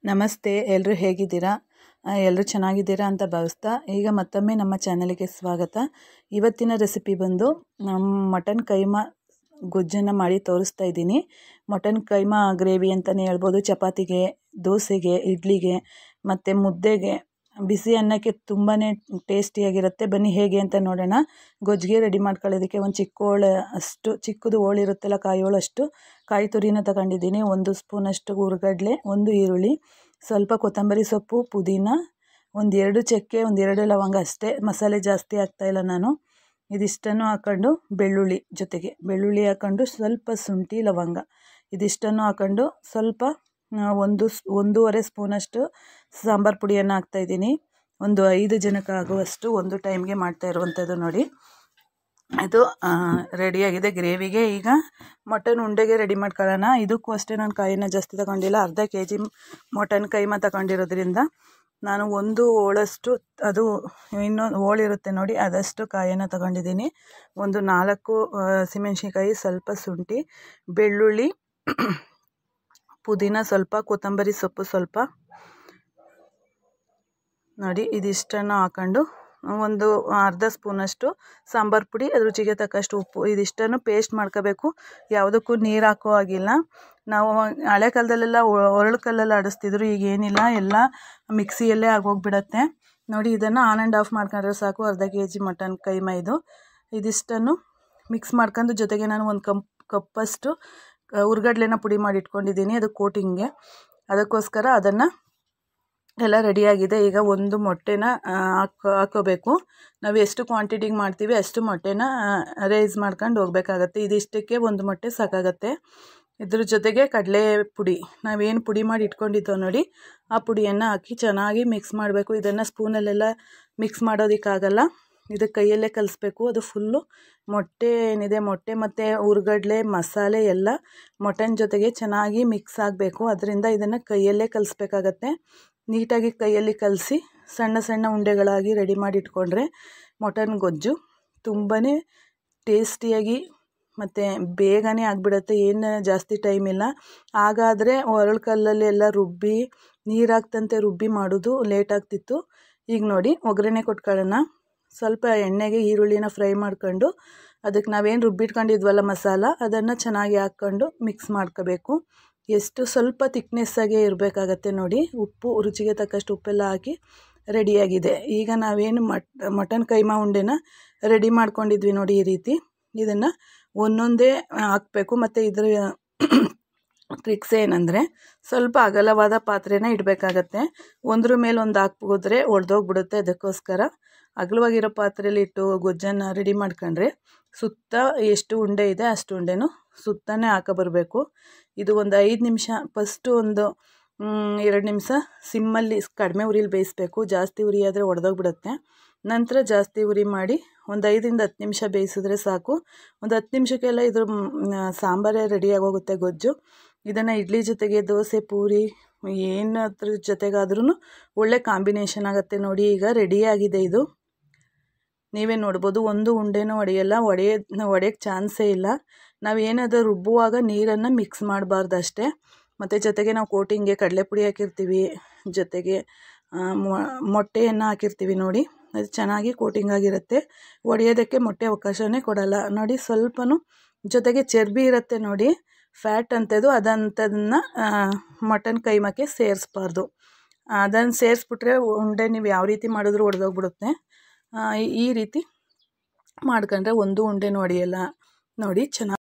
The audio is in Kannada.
ನಮಸ್ತೆ, ಎಲ್ಲರೂ ಹೇಗಿದ್ದೀರಾ? ಎಲ್ಲರೂ ಚೆನ್ನಾಗಿದ್ದೀರಾ ಅಂತ ಭಾವಿಸ್ತಾ ಈಗ ಮತ್ತೊಮ್ಮೆ ನಮ್ಮ ಚಾನಲ್ಗೆ ಸ್ವಾಗತ. ಇವತ್ತಿನ ರೆಸಿಪಿ ಬಂದು ಮಟನ್ ಕೈಮಾ ಗೊಜ್ಜನ್ನು ಮಾಡಿ ತೋರಿಸ್ತಾ ಇದ್ದೀನಿ. ಮಟನ್ ಕೈಮಾ ಗ್ರೇವಿ ಅಂತಲೇ ಹೇಳ್ಬೋದು. ಚಪಾತಿಗೆ, ದೋಸೆಗೆ, ಇಡ್ಲಿಗೆ ಮತ್ತು ಮುದ್ದೆಗೆ, ಬಿಸಿ ಅನ್ನಕ್ಕೆ ತುಂಬಾ ಟೇಸ್ಟಿಯಾಗಿರುತ್ತೆ. ಬನ್ನಿ ಹೇಗೆ ಅಂತ ನೋಡೋಣ. ಗೊಜ್ಜಿಗೆ ರೆಡಿ ಮಾಡ್ಕೊಳ್ಳೋದಕ್ಕೆ ಒಂದು ಚಿಕ್ಕದು ಹೋಳಿರುತ್ತಲ್ಲ, ಕಾಯಿ ಹೋಳಷ್ಟು ಕಾಯಿ ತುರಿನ ತಗೊಂಡಿದ್ದೀನಿ. 1 ಸ್ಪೂನಷ್ಟು ಹುರ್ಗಡ್ಲೆ, 1 ಈರುಳ್ಳಿ, ಸ್ವಲ್ಪ ಕೊತ್ತಂಬರಿ ಸೊಪ್ಪು, ಪುದೀನ, 1-2 ಚಕ್ಕೆ, 1-2 ಲವಂಗ ಅಷ್ಟೇ. ಮಸಾಲೆ ಜಾಸ್ತಿ ಹಾಕ್ತಾಯಿಲ್ಲ ನಾನು. ಇದಿಷ್ಟನ್ನು ಹಾಕ್ಕೊಂಡು ಬೆಳ್ಳುಳ್ಳಿ ಹಾಕ್ಕೊಂಡು ಸ್ವಲ್ಪ ಶುಂಠಿ, ಲವಂಗ ಇದಿಷ್ಟನ್ನು ಹಾಕ್ಕೊಂಡು ಸ್ವಲ್ಪ 1.5 ಸ್ಪೂನಷ್ಟು ಸಾಂಬಾರು ಪುಡಿಯನ್ನು ಹಾಕ್ತಾಯಿದ್ದೀನಿ. ಒಂದು 5 ಜನಕ್ಕೆ ಆಗುವಷ್ಟು ಒಂದು ಟೈಮ್ಗೆ ಮಾಡ್ತಾ ಇರುವಂಥದ್ದು ನೋಡಿ. ಇದು ರೆಡಿಯಾಗಿದೆ ಗ್ರೇವಿಗೆ. ಈಗ ಮಟನ್ ಉಂಡೆಗೆ ರೆಡಿ ಮಾಡ್ಕೊಳ್ಳೋಣ. ಇದಕ್ಕೂ ಅಷ್ಟೇ ನಾನು ಕಾಯಿನ ಜಾಸ್ತಿ ತಗೊಂಡಿಲ್ಲ. ಅರ್ಧ kg ಮಟನ್ ಕೈಮಾ ತಗೊಂಡಿರೋದ್ರಿಂದ ನಾನು 1 ಹೋಳಷ್ಟು, ಅದು ಇನ್ನೊಂದು ಹೋಳಿರುತ್ತೆ ನೋಡಿ, ಅದಷ್ಟು ಕಾಯನ್ನು ತಗೊಂಡಿದ್ದೀನಿ. 4 ಹಸಿಮೆಣ್ಸಿನ್ಕಾಯಿ, ಸ್ವಲ್ಪ ಶುಂಠಿ, ಬೆಳ್ಳುಳ್ಳಿ, ಪುದೀನ ಸ್ವಲ್ಪ, ಕೊತ್ತಂಬರಿ ಸೊಪ್ಪು ಸ್ವಲ್ಪ ನೋಡಿ. ಇದಿಷ್ಟನ್ನು ಹಾಕ್ಕೊಂಡು ಒಂದು ಅರ್ಧ ಸ್ಪೂನಷ್ಟು ಸಾಂಬಾರು ಪುಡಿ, ಅದ್ರ ರುಚಿಗೆ ತಕ್ಕಷ್ಟು ಉಪ್ಪು, ಇದಿಷ್ಟನ್ನು ಪೇಸ್ಟ್ ಮಾಡ್ಕೋಬೇಕು. ಯಾವುದಕ್ಕೂ ನೀರು ಹಾಕೋ ಹಾಗಿಲ್ಲ. ನಾವು ಹಳೆ ಕಾಲದಲ್ಲೆಲ್ಲ ಒರಳು ಕಲ್ಲಲ್ಲಿ ಆಡಿಸ್ತಿದ್ರು. ಈಗ ಏನಿಲ್ಲ, ಎಲ್ಲ ಮಿಕ್ಸಿಯಲ್ಲೇ ಆಗೋಗ್ಬಿಡತ್ತೆ ನೋಡಿ. ಇದನ್ನು ಆನ್ ಆ್ಯಂಡ್ ಆಫ್ ಮಾಡ್ಕೊಂಡ್ರೆ ಸಾಕು. ಅರ್ಧ kg ಮಟನ್ ಕೈಮಾ ಇದಿಷ್ಟನ್ನು ಮಿಕ್ಸ್ ಮಾಡ್ಕೊಂಡು, ಜೊತೆಗೆ ನಾನು ಒಂದು ಕಪ್ಪಷ್ಟು ಹುರ್ಗಡ್ಲೆನ ಪುಡಿ ಮಾಡಿ ಇಟ್ಕೊಂಡಿದ್ದೀನಿ, ಅದು ಕೋಟಿಂಗ್ಗೆ. ಅದಕ್ಕೋಸ್ಕರ ಅದನ್ನು ಎಲ್ಲ ರೆಡಿಯಾಗಿದೆ. ಈಗ ಒಂದು ಮೊಟ್ಟೆನ ಹಾಕೋಬೇಕು. ನಾವು ಎಷ್ಟು ಕ್ವಾಂಟಿಟಿಗೆ ಮಾಡ್ತೀವಿ ಅಷ್ಟು ಮೊಟ್ಟೆನ ರೈಸ್ ಮಾಡ್ಕೊಂಡು ಹೋಗ್ಬೇಕಾಗತ್ತೆ. ಇದಿಷ್ಟಕ್ಕೆ ಒಂದು ಮೊಟ್ಟೆ ಸಾಕಾಗತ್ತೆ. ಇದ್ರ ಜೊತೆಗೆ ಕಡಲೆ ಪುಡಿ, ನಾವೇನು ಪುಡಿ ಮಾಡಿ ಇಟ್ಕೊಂಡಿದ್ದೋ ನೋಡಿ, ಆ ಪುಡಿಯನ್ನು ಹಾಕಿ ಚೆನ್ನಾಗಿ ಮಿಕ್ಸ್ ಮಾಡಬೇಕು. ಇದನ್ನು ಸ್ಪೂನಲ್ಲೆಲ್ಲ ಮಿಕ್ಸ್ ಮಾಡೋದಕ್ಕಾಗಲ್ಲ, ಇದು ಕೈಯಲ್ಲೇ ಕಲಿಸ್ಬೇಕು. ಅದು ಫುಲ್ಲು ಮೊಟ್ಟೆ ಏನಿದೆ, ಮೊಟ್ಟೆ ಮತ್ತು ಹುರ್ಗಡ್ಲೆ ಮಸಾಲೆ ಎಲ್ಲ ಮಟನ್ ಜೊತೆಗೆ ಚೆನ್ನಾಗಿ ಮಿಕ್ಸ್ ಆಗಬೇಕು. ಅದರಿಂದ ಇದನ್ನು ಕೈಯಲ್ಲೇ ಕಲಿಸ್ಬೇಕಾಗತ್ತೆ. ನೀಟಾಗಿ ಕೈಯಲ್ಲಿ ಕಲಸಿ ಸಣ್ಣ ಸಣ್ಣ ಉಂಡೆಗಳಾಗಿ ರೆಡಿ ಮಾಡಿ ಇಟ್ಕೊಂಡ್ರೆ ಮಟನ್ ಗೊಜ್ಜು ತುಂಬಾ ಟೇಸ್ಟಿಯಾಗಿ ಮತ್ತು ಬೇಗನೆ ಆಗಿಬಿಡುತ್ತೆ. ಏನು ಜಾಸ್ತಿ ಟೈಮ್ ಇಲ್ಲ. ಹಾಗಾದರೆ ಒರಳು ಕಲ್ಲಲ್ಲಿ ಎಲ್ಲ ರುಬ್ಬಿ ನೀರಾಗ್ತಂತೆ ರುಬ್ಬಿ ಮಾಡೋದು ಲೇಟ್ ಆಗ್ತಿತ್ತು. ಈಗ ನೋಡಿ, ಒಗ್ಗರಣೆ ಕೊಟ್ಕೊಳ್ಳೋಣ. ಸ್ವಲ್ಪ ಎಣ್ಣೆಗೆ ಈರುಳ್ಳಿನ ಫ್ರೈ ಮಾಡ್ಕೊಂಡು, ಅದಕ್ಕೆ ನಾವೇನು ರುಬ್ಬಿಟ್ಕೊಂಡಿದ್ವಲ್ಲ ಮಸಾಲ, ಅದನ್ನು ಚೆನ್ನಾಗಿ ಹಾಕ್ಕೊಂಡು ಮಿಕ್ಸ್ ಮಾಡ್ಕೋಬೇಕು. ಸ್ವಲ್ಪ ತಿಕ್ನೆಸ್ಸಾಗೇ ಇರಬೇಕಾಗತ್ತೆ ನೋಡಿ. ಉಪ್ಪು ರುಚಿಗೆ ತಕ್ಕಷ್ಟು ಉಪ್ಪೆಲ್ಲ ಹಾಕಿ ರೆಡಿಯಾಗಿದೆ. ಈಗ ನಾವೇನು ಮಟನ್ ಕೈಮಾ ಉಂಡೆನ ರೆಡಿ ಮಾಡ್ಕೊಂಡಿದ್ವಿ ನೋಡಿ, ಈ ರೀತಿ ಇದನ್ನು ಒಂದೊಂದೇ ಹಾಕಬೇಕು. ಮತ್ತು ಇದರ ಟ್ರಿಕ್ಸ್ ಏನಂದರೆ, ಸ್ವಲ್ಪ ಅಗಲವಾದ ಪಾತ್ರೆನ ಇಡಬೇಕಾಗತ್ತೆ. ಒಂದ್ರ ಮೇಲೆ ಒಂದು ಹಾಕ್ಬೋದ್ರೆ ಒಡೆದೋಗ್ಬಿಡುತ್ತೆ. ಅದಕ್ಕೋಸ್ಕರ ಅಗಲವಾಗಿರೋ ಪಾತ್ರೆಯಲ್ಲಿ ಇಟ್ಟು ಗೊಜ್ಜನ್ನು ರೆಡಿ ಮಾಡ್ಕೊಂಡ್ರೆ ಸುತ್ತ ಎಷ್ಟು ಉಂಡೆ ಇದೆ ಅಷ್ಟು ಉಂಡೆನೂ ಸುತ್ತನೇ ಹಾಕಬರಬೇಕು. ಇದು ಒಂದು 5 ನಿಮಿಷ, ಫಸ್ಟು ಒಂದು 2 ನಿಮಿಷ ಸಿಮ್ಮಲ್ಲಿ ಕಡಿಮೆ ಉರಿಲಿ ಬೇಯಿಸಬೇಕು. ಜಾಸ್ತಿ ಉರಿ ಆದರೆ ಒಡೆದೋಗ್ಬಿಡುತ್ತೆ. ನಂತರ ಜಾಸ್ತಿ ಉರಿ ಮಾಡಿ ಒಂದು 5ರಿಂದ 10 ನಿಮಿಷ ಬೇಯಿಸಿದ್ರೆ ಸಾಕು. ಒಂದು 10 ನಿಮಿಷಕ್ಕೆಲ್ಲ ಇದ್ರ ಸಾಂಬಾರೇ ರೆಡಿಯಾಗೋಗುತ್ತೆ ಗೊಜ್ಜು. ಇದನ್ನು ಇಡ್ಲಿ ಜೊತೆಗೆ, ದೋಸೆ, ಪೂರಿ ಏನದ್ರ ಜೊತೆಗಾದ್ರೂ ಒಳ್ಳೆ ಕಾಂಬಿನೇಷನ್ ಆಗುತ್ತೆ ನೋಡಿ. ಈಗ ರೆಡಿಯಾಗಿದೆ ಇದು. ನೀವೇ ನೋಡ್ಬೋದು, ಒಂದು ಉಂಡೆನೂ ಒಡೆಯಲ್ಲ, ಒಡೆಯೋಕ್ಕೆ ಚಾನ್ಸೇ ಇಲ್ಲ. ನಾವು ಏನಾದರೂ ರುಬ್ಬುವಾಗ ನೀರನ್ನು ಮಿಕ್ಸ್ ಮಾಡಬಾರ್ದು ಅಷ್ಟೇ. ಮತ್ತು ಜೊತೆಗೆ ನಾವು ಕೋಟಿಂಗ್ಗೆ ಕಡಲೆಪುಡಿ ಹಾಕಿರ್ತೀವಿ, ಜೊತೆಗೆ ಮೊಟ್ಟೆಯನ್ನು ಹಾಕಿರ್ತೀವಿ ನೋಡಿ, ಅದು ಚೆನ್ನಾಗಿ ಕೋಟಿಂಗ್ ಆಗಿರುತ್ತೆ. ಒಡೆಯೋದಕ್ಕೆ ಮೊಟ್ಟೆ ಅವಕಾಶವೇ ಕೊಡಲ್ಲ ನೋಡಿ. ಸ್ವಲ್ಪನೂ ಜೊತೆಗೆ ಚರ್ಬಿ ಇರುತ್ತೆ ನೋಡಿ, ಫ್ಯಾಟ್ ಅಂಥದ್ದು, ಅದಂಥದನ್ನು ಮಟನ್ ಕೈಮಾಕ್ಕೆ ಸೇರಿಸ್ಬಾರ್ದು. ಅದನ್ನು ಸೇರಿಸ್ಬಿಟ್ರೆ ಉಂಡೆ ನೀವು ಯಾವ ರೀತಿ ಮಾಡಿದ್ರೂ ಒಡೆದೋಗ್ಬಿಡುತ್ತೆ. ಈ ರೀತಿ ಮಾಡ್ಕೊಂಡ್ರೆ ಒಂದು ಉಂಡೆನೂ ಒಡೆಯಲ್ಲ ನೋಡಿ. ಚೆನ್ನಾಗಿ